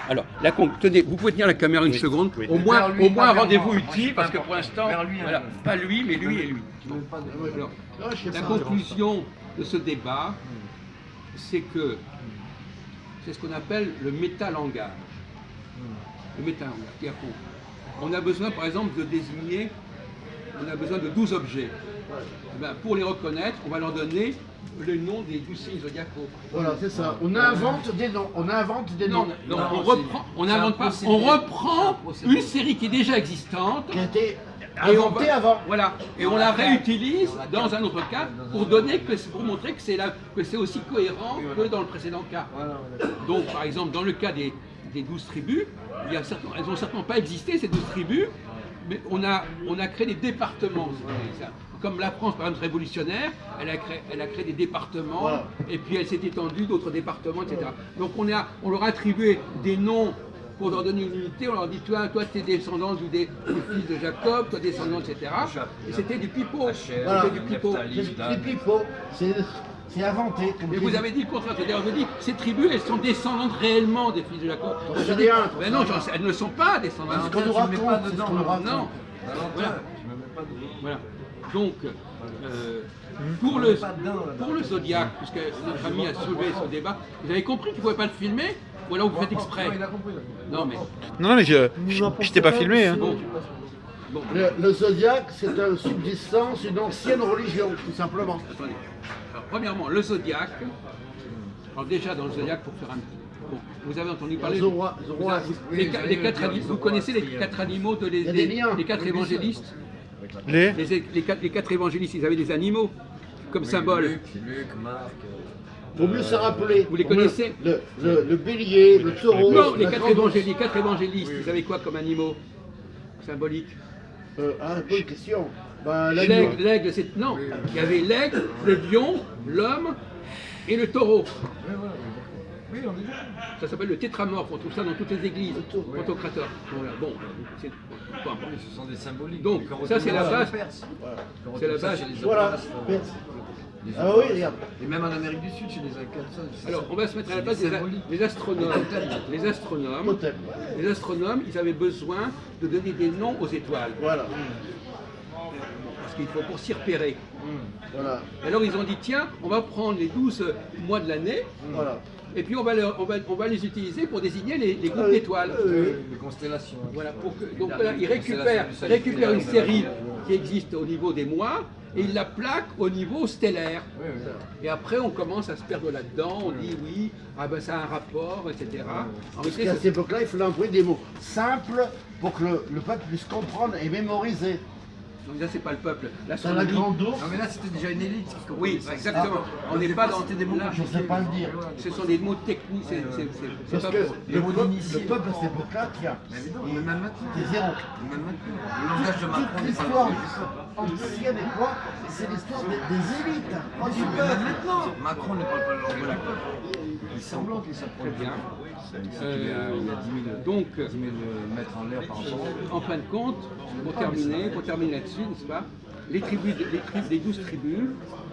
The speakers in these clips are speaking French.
Alors, tenez, vous pouvez tenir la caméra une seconde, au moins un rendez-vous utile, parce que pour l'instant, voilà, pas lui, mais lui et lui. Bon. Alors, la conclusion de ce débat, c'est que c'est ce qu'on appelle le métalangage. Le métalangage. C'est-à-dire qu'on a besoin, par exemple, de désigner, on a besoin de 12 objets. Eh bien, pour les reconnaître, on va leur donner le nom des 12 signes zodiacaux. Voilà, c'est ça. On invente des noms. On invente des noms. Non, on n'invente pas. On reprend une série qui est déjà existante. Qui a été inventée avant. Voilà. Et on la réutilise dans un autre cas pour montrer que c'est aussi cohérent que dans le précédent cas. Donc, par exemple, dans le cas des 12 tribus, elles n'ont certainement pas existé, ces 12 tribus, mais on a créé des départements. Comme la France, par exemple, révolutionnaire, elle a créé des départements, voilà. Et puis elle s'est étendue d'autres départements, etc. Donc on leur a attribué des noms pour leur donner une unité. On leur dit, toi tu es descendant du fils de Jacob, toi descendant, etc. Et c'était du pipeau. Voilà. C'était du pipeau. C'est pipeau. C'est inventé. Mais vous avez dit le contraire. C'est-à-dire, vous dites, ces tribus, elles sont descendantes réellement des fils de Jacob. Mais non, elles ne sont pas descendantes. Ce qu'on nous raconte, non. Voilà. Donc, pour le zodiaque, puisque notre ami a soulevé ce débat, vous avez compris qu'il ne pouvait pas le filmer, ou alors vous faites exprès? Non, mais je t'ai pas filmé. Hein. Bon. Le zodiaque, c'est une subsistance, une ancienne religion, tout simplement. Attendez. Alors, premièrement, le zodiaque. Alors déjà, dans le zodiaque, pour faire un petit... Bon, vous avez entendu parler... Les 4 animaux. Vous connaissez les 4 animaux des 4 évangélistes? Les 4 évangélistes, ils avaient des animaux comme symbole. Luc, Marc... Pour mieux se rappeler. Vous les connaissez? Le bélier, le taureau... Non, les 4 évangélistes, ils avaient quoi comme animaux symboliques? Bonne question. L'aigle, c'est... Non, il y avait l'aigle, le lion, l'homme et le taureau. Oui, on est... Ça s'appelle le tétramorphe, on trouve ça dans toutes les églises, Pantocrator. Bon, c'est... Ce sont des symboliques. Donc, ça c'est la base. C'est la base. Voilà. Ah oui, regarde. Et même en Amérique du Sud, chez les Acadiens. Alors, on va se mettre à la place des astronomes. Les astronomes, ils avaient besoin de donner des noms aux étoiles. Voilà. Parce qu'il faut pour s'y repérer. Voilà. Alors ils ont dit, tiens, on va prendre les 12 mois de l'année. Voilà. Et puis on va les utiliser pour désigner les groupes d'étoiles. Les constellations. Voilà, donc là, ils récupèrent une série qui existe au niveau des mois et ils la plaquent au niveau stellaire. Et après on commence à se perdre là-dedans, on dit oui, ça a un rapport, etc. Parce qu'à cette époque-là, il fallait employer des mots simples pour que le peuple puisse comprendre et mémoriser. Donc là, c'est pas le peuple. Là, c'est la grande ours. Non, mais là, c'était déjà une élite. Oui, exactement. On n'est pas dans des mots. Je ne sais pas le dire. Ce sont des mots techniques. Parce que le peuple à cette époque-là, tiens, même maintenant. c'est zéro. Même maintenant. Le langage de Macron. Toute l'histoire ancienne et quoi, c'est l'histoire des élites. Pas du peuple. Même maintenant. Macron ne parle pas le langage du peuple. Il est semblant qu'il s'approche. Très bien. Il y a 10 000 mètres en l'air par rapport. En fin de compte, pour terminer là-dessus, n'est-ce pas, les 12 tribus,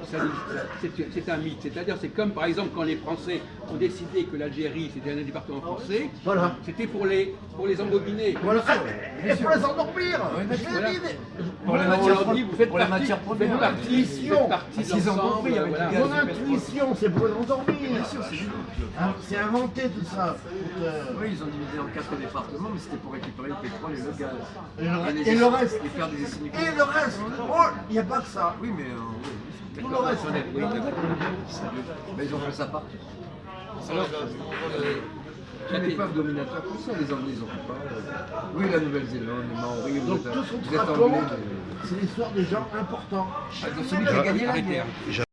c'est un mythe. C'est-à-dire, c'est comme par exemple quand les Français ont décidé que l'Algérie c'était un département français, voilà. C'était pour les embobiner. Voilà. Et pour les endormir. Voilà. Vous faites partie de l'ensemble. Mon intuition, c'est pour les endormir. C'est inventé tout ça. Oui, ils ont divisé en 4 départements, mais c'était pour récupérer le pétrole et le gaz. Et le reste. Et faire des essais nucléaires. Et le reste. Oh, il n'y a pas que ça. Oui, mais tout le reste. Mais ils ont fait ça partout. Alors, les peuples dominateurs, tout ça, les Anglais, ils ont fait pas. Oui, la Nouvelle-Zélande, les Maoris, Donc tout ce qu'on te raconte, c'est l'histoire des gens importants. Celui qui a gagné la guerre.